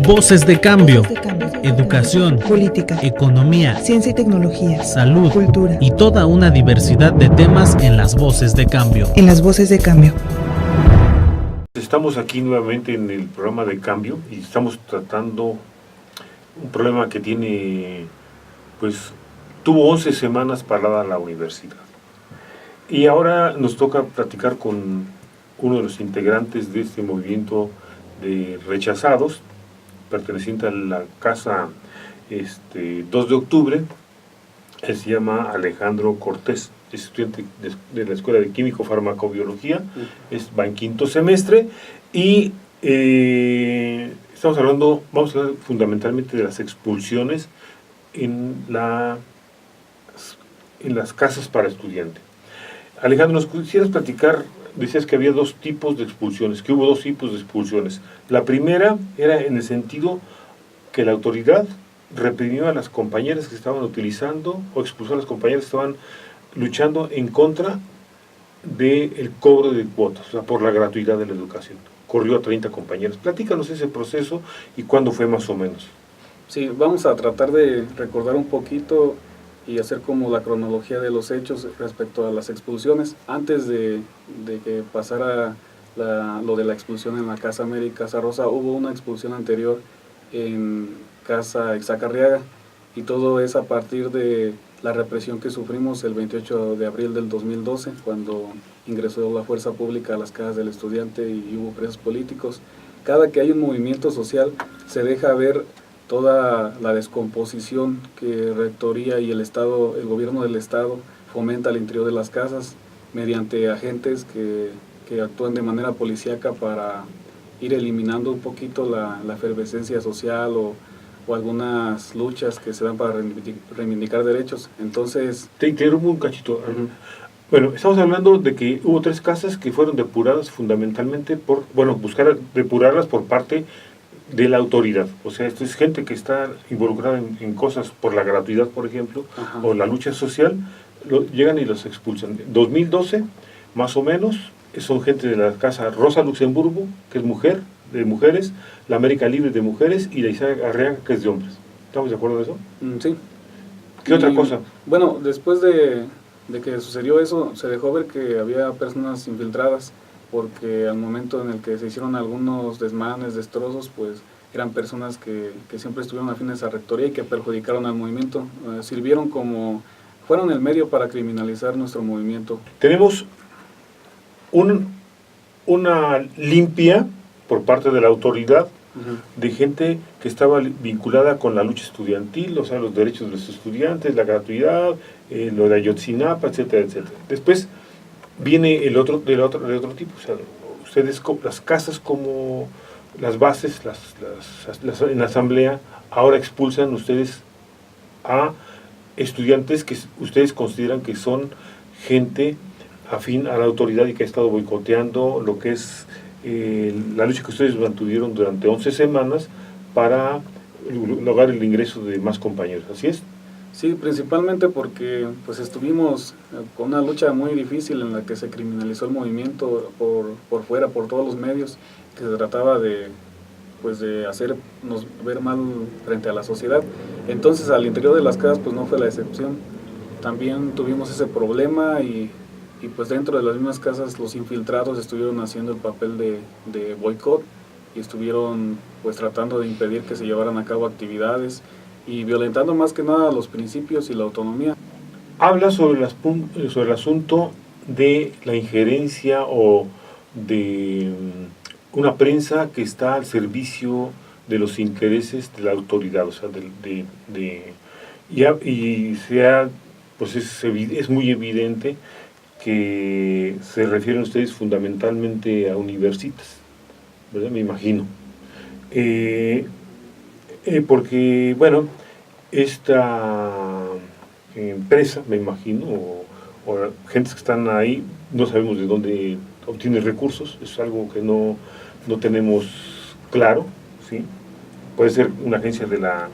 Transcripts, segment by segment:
Voces de cambio. Voces de cambio. Educación, política, economía, ciencia y tecnología, salud, cultura y toda una diversidad de temas en las Voces de Cambio. En las Voces de Cambio. Estamos aquí nuevamente en el programa de Cambio y estamos tratando un problema que tiene, pues, tuvo 11 semanas parada la universidad. Y ahora nos toca platicar con uno de los integrantes de este movimiento de rechazados, perteneciente a la casa 2 de octubre. Él se llama Alejandro Cortés, es estudiante de la Escuela de Químico Farmacobiología, va en quinto semestre y vamos a hablar fundamentalmente de las expulsiones en las casas para estudiantes. Alejandro, ¿nos quisieras platicar? Decías que había dos tipos de expulsiones, que hubo dos tipos de expulsiones. La primera era en el sentido que la autoridad reprimió a las compañeras que estaban utilizando o expulsó a las compañeras que estaban luchando en contra del cobro de cuotas, o sea, por la gratuidad de la educación. Corrió a 30 compañeras. Platícanos ese proceso y cuándo fue más o menos. Sí, vamos a tratar de recordar un poquito y hacer como la cronología de los hechos respecto a las expulsiones. Antes de que pasara lo de la expulsión en la Casa América y Casa Rosa, hubo una expulsión anterior en Casa Exacarriaga, y todo es a partir de la represión que sufrimos el 28 de abril del 2012, cuando ingresó la fuerza pública a las casas del estudiante y hubo presos políticos. Cada que hay un movimiento social se deja ver toda la descomposición que Rectoría y el Estado, el gobierno del Estado, fomenta al interior de las casas mediante agentes que actúan de manera policíaca para ir eliminando un poquito la efervescencia social o algunas luchas que se dan para reivindicar derechos. Entonces... Te interrumpo un cachito. Bueno, estamos hablando de que hubo 3 casas que fueron depuradas fundamentalmente buscar depurarlas por parte de la autoridad. O sea, esto es gente que está involucrada en cosas por la gratuidad, por ejemplo, o la lucha social, llegan y los expulsan. 2012, más o menos, son gente de la casa Rosa Luxemburgo, que es mujer, de mujeres, la América Libre de mujeres, y la Isaac Arriaga, que es de hombres. ¿Estamos de acuerdo de eso? Sí. ¿Qué otra cosa? Bueno, después de que sucedió eso, se dejó ver que había personas infiltradas, porque al momento en el que se hicieron algunos desmanes, destrozos, pues eran personas que siempre estuvieron afines a Rectoría y que perjudicaron al movimiento. Fueron el medio para criminalizar nuestro movimiento. Tenemos una limpia por parte de la autoridad de gente que estaba vinculada con la lucha estudiantil, o sea, los derechos de los estudiantes, la gratuidad, lo de Ayotzinapa, etcétera, etcétera. Después viene el otro tipo, o sea, ustedes, las casas como las bases, en la asamblea, ahora expulsan ustedes a estudiantes que ustedes consideran que son gente afín a la autoridad y que ha estado boicoteando lo que es la lucha que ustedes mantuvieron durante 11 semanas para lograr el ingreso de más compañeros. ¿Así es? Sí, principalmente porque pues estuvimos con una lucha muy difícil en la que se criminalizó el movimiento por fuera, por todos los medios, que se trataba de hacernos ver mal frente a la sociedad. Entonces al interior de las casas pues no fue la excepción. También tuvimos ese problema y pues dentro de las mismas casas los infiltrados estuvieron haciendo el papel de boicot y estuvieron pues tratando de impedir que se llevaran a cabo actividades y violentando más que nada los principios y la autonomía. Habla sobre el asunto de la injerencia o de una prensa que está al servicio de los intereses de la autoridad, o sea, pues es muy evidente que se refieren ustedes fundamentalmente a universitas, ¿verdad? Me imagino. Porque, bueno, esta empresa, me imagino, o gentes que están ahí, no sabemos de dónde obtienen recursos, es algo que no tenemos claro, ¿sí? Puede ser una agencia de la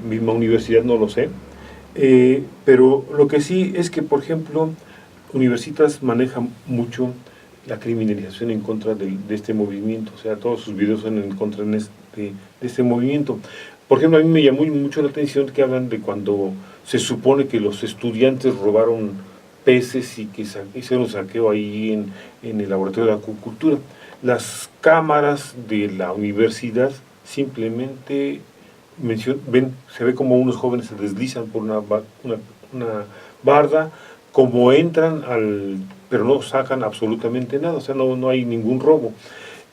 misma universidad, no lo sé, pero lo que sí es que, por ejemplo, Universitas maneja mucho la criminalización en contra de este movimiento, o sea, todos sus videos son en contra de este movimiento. Por ejemplo, a mí me llamó mucho la atención que hablan de cuando se supone que los estudiantes robaron peces y que hicieron saqueo ahí en el laboratorio de acuicultura. Las cámaras de la universidad simplemente se ve como unos jóvenes se deslizan por una barda, como entran pero no sacan absolutamente nada, o sea, no hay ningún robo.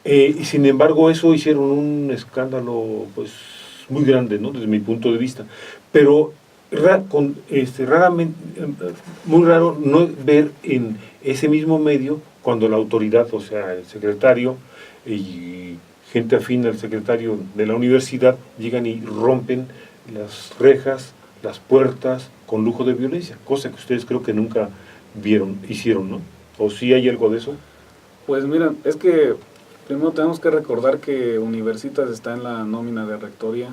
Y sin embargo, eso hicieron un escándalo pues muy grande, ¿no? Desde mi punto de vista. Pero raramente, muy raro no ver en ese mismo medio cuando la autoridad, o sea, el secretario y gente afín al secretario de la universidad llegan y rompen las rejas, las puertas con lujo de violencia, cosa que ustedes creo que nunca hicieron, ¿no? ¿O sí hay algo de eso? Pues miren, es que primero tenemos que recordar que Universitas está en la nómina de rectoría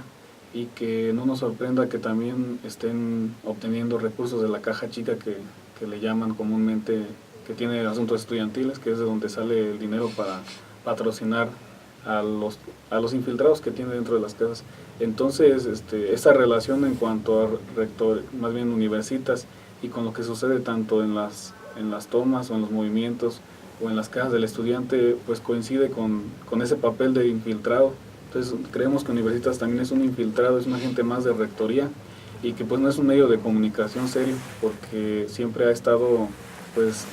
y que no nos sorprenda que también estén obteniendo recursos de la caja chica que le llaman comúnmente, que tiene asuntos estudiantiles, que es de donde sale el dinero para patrocinar a los infiltrados que tiene dentro de las casas. Entonces, esa relación en cuanto a rector, más bien Universitas, y con lo que sucede tanto en las tomas o en los movimientos o en las casas del estudiante, pues coincide con ese papel de infiltrado. Entonces creemos que Universitas también es un infiltrado, es un agente más de rectoría y que pues no es un medio de comunicación serio, porque siempre ha estado pues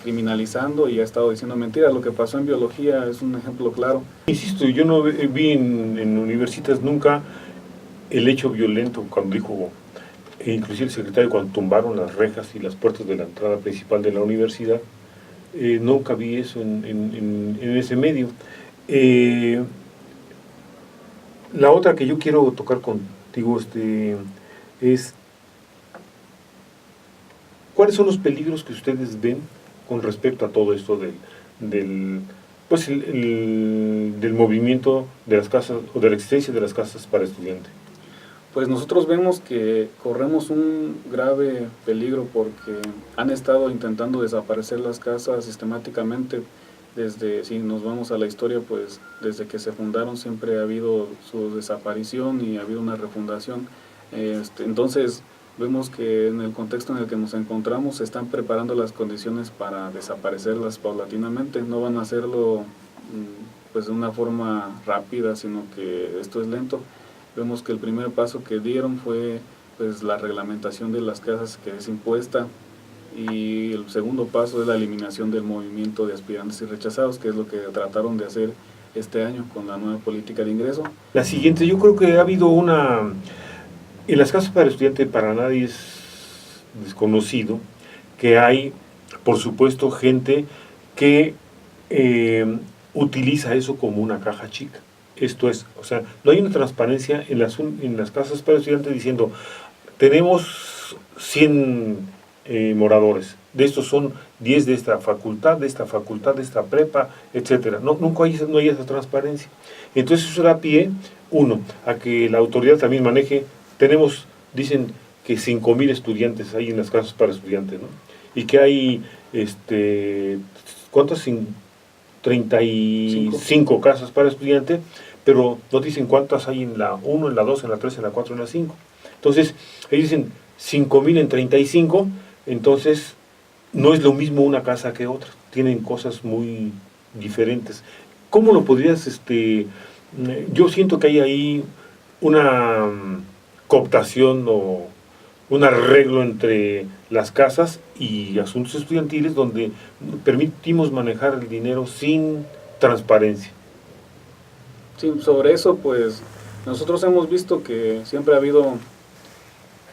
criminalizando y ha estado diciendo mentiras. Lo que pasó en biología es un ejemplo claro. Insisto, yo no vi en Universitas nunca el hecho violento cuando dijo, inclusive el secretario, cuando tumbaron las rejas y las puertas de la entrada principal de la universidad, nunca vi eso en ese medio. La otra que yo quiero tocar contigo es, ¿cuáles son los peligros que ustedes ven con respecto a todo esto del movimiento de las casas o de la existencia de las casas para estudiantes? Pues nosotros vemos que corremos un grave peligro porque han estado intentando desaparecer las casas sistemáticamente. Si nos vamos a la historia, pues desde que se fundaron siempre ha habido su desaparición y ha habido una refundación. Entonces vemos que en el contexto en el que nos encontramos se están preparando las condiciones para desaparecerlas paulatinamente. No van a hacerlo pues de una forma rápida, sino que esto es lento. Vemos que el primer paso que dieron fue pues la reglamentación de las casas, que es impuesta, y el segundo paso es la eliminación del movimiento de aspirantes y rechazados, que es lo que trataron de hacer este año con la nueva política de ingreso. La siguiente, yo creo que ha habido en las casas para estudiantes, para nadie es desconocido que hay, por supuesto, gente que utiliza eso como una caja chica. Esto es, o sea, no hay una transparencia en las casas para estudiantes diciendo, tenemos 100 moradores, de estos son 10 de esta facultad, de esta prepa, etcétera. Nunca hay esa transparencia. Entonces eso da pie, a que la autoridad también maneje. Dicen que 5,000 estudiantes hay en las casas para estudiantes, ¿no? Y que hay, ¿cuántas? 35 casas para estudiantes, pero no dicen cuántas hay en la 1, en la 2, en la 3, en la 4, en la 5. Entonces, ellos dicen 5,000 en 35, entonces no es lo mismo una casa que otra, tienen cosas muy diferentes. ¿Cómo lo podrías, yo siento que hay ahí una cooptación o un arreglo entre las casas y asuntos estudiantiles donde permitimos manejar el dinero sin transparencia? Sí, sobre eso pues nosotros hemos visto que siempre ha habido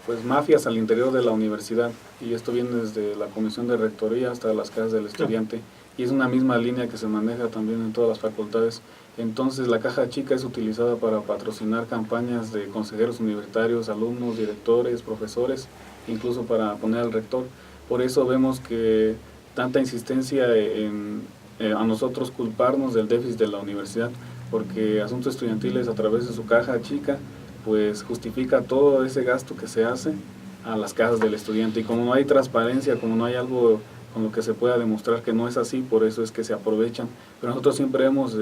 pues mafias al interior de la universidad, y esto viene desde la comisión de rectoría hasta las casas del estudiante, y es una misma línea que se maneja también en todas las facultades. Entonces la caja chica es utilizada para patrocinar campañas de consejeros universitarios, alumnos, directores, profesores, incluso para poner al rector. Por eso vemos que tanta insistencia a nosotros culparnos del déficit de la universidad, porque Asuntos Estudiantiles, a través de su caja chica, pues justifica todo ese gasto que se hace a las casas del estudiante. Y como no hay transparencia, como no hay algo con lo que se pueda demostrar que no es así, por eso es que se aprovechan. Pero nosotros siempre hemos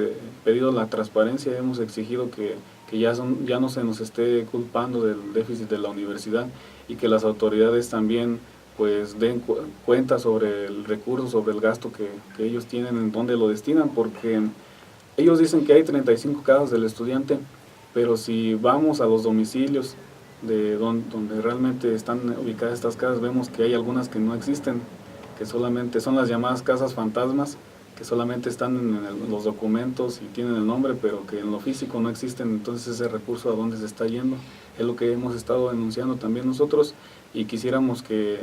pedido la transparencia, hemos exigido que ya no se nos esté culpando del déficit de la universidad y que las autoridades también pues den cuenta sobre el recurso, sobre el gasto que ellos tienen, en dónde lo destinan, porque ellos dicen que hay 35 casas del estudiante, pero si vamos a los domicilios de donde realmente están ubicadas estas casas, vemos que hay algunas que no existen, que solamente son las llamadas casas fantasmas, que solamente están en los documentos y tienen el nombre, pero que en lo físico no existen. Entonces ese recurso a dónde se está yendo es lo que hemos estado denunciando también nosotros, y quisiéramos que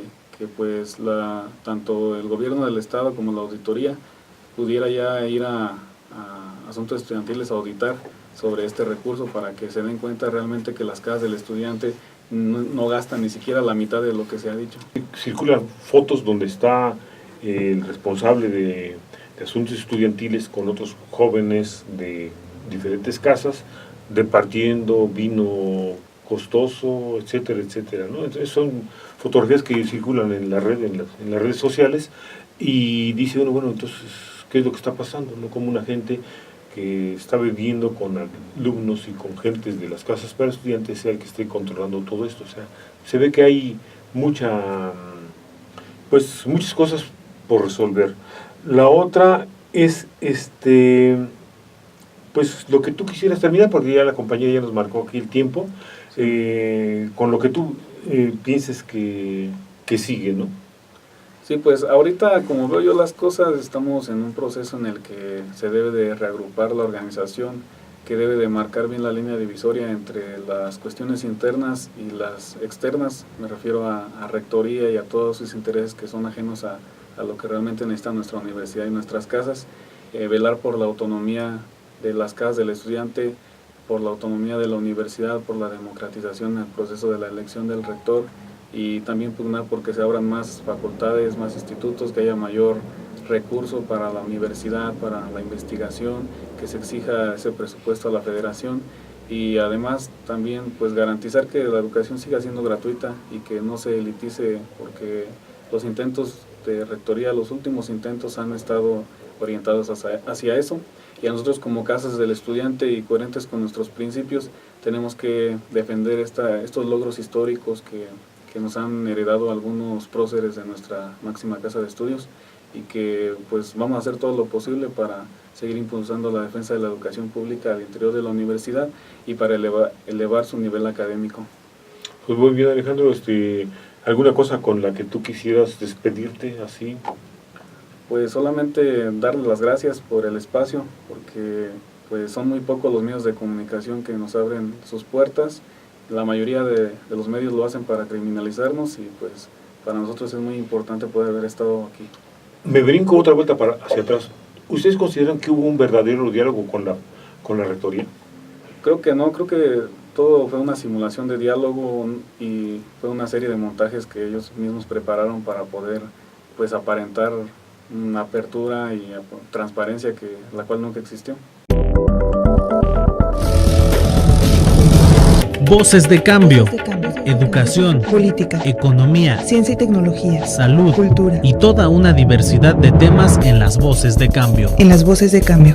pues tanto el gobierno del estado como la auditoría pudiera ya ir a asuntos estudiantiles a auditar sobre este recurso para que se den cuenta realmente que las casas del estudiante no gastan ni siquiera la mitad de lo que se ha dicho. Circulan fotos donde está el responsable de asuntos estudiantiles con otros jóvenes de diferentes casas, departiendo vino costoso, etcétera, etcétera, ¿no? Entonces son fotografías que circulan en la red, en las redes sociales, y dice uno, bueno, entonces, ¿qué es lo que está pasando? ¿No? Como una gente que está viviendo con alumnos y con gentes de las casas para estudiantes sea el que esté controlando todo esto. O sea, se ve que hay muchas cosas por resolver. La otra es pues lo que tú quisieras terminar, porque ya la compañera ya nos marcó aquí el tiempo, con lo que tú pienses que sigue, ¿no? Sí, pues ahorita, como veo yo las cosas, estamos en un proceso en el que se debe de reagrupar la organización, que debe de marcar bien la línea divisoria entre las cuestiones internas y las externas. Me refiero a rectoría y a todos sus intereses que son ajenos a lo que realmente necesita nuestra universidad y nuestras casas. Velar por la autonomía de las casas del estudiante, por la autonomía de la universidad, por la democratización en el proceso de la elección del rector, y también pugnar porque se abran más facultades, más institutos, que haya mayor recurso para la universidad, para la investigación, que se exija ese presupuesto a la federación, y además también pues garantizar que la educación siga siendo gratuita y que no se elitice, porque los intentos de rectoría, los últimos intentos han estado orientados hacia eso, y a nosotros como casas del estudiante y coherentes con nuestros principios tenemos que defender estos logros históricos que nos han heredado algunos próceres de nuestra máxima casa de estudios, y que pues vamos a hacer todo lo posible para seguir impulsando la defensa de la educación pública al interior de la universidad y para elevar su nivel académico. Pues muy bien, Alejandro, ¿alguna cosa con la que tú quisieras despedirte así? Pues solamente darle las gracias por el espacio, porque pues son muy pocos los medios de comunicación que nos abren sus puertas. La mayoría de los medios lo hacen para criminalizarnos, y pues para nosotros es muy importante poder haber estado aquí. Me brinco otra vuelta hacia atrás. ¿Ustedes consideran que hubo un verdadero diálogo con la rectoría? Creo que no, creo que todo fue una simulación de diálogo y fue una serie de montajes que ellos mismos prepararon para poder pues aparentar una apertura y transparencia la cual nunca existió. Voces de cambio, educación, política, economía, ciencia y tecnología, salud cultura, y toda una diversidad de temas en las Voces de Cambio. en las Voces de Cambio.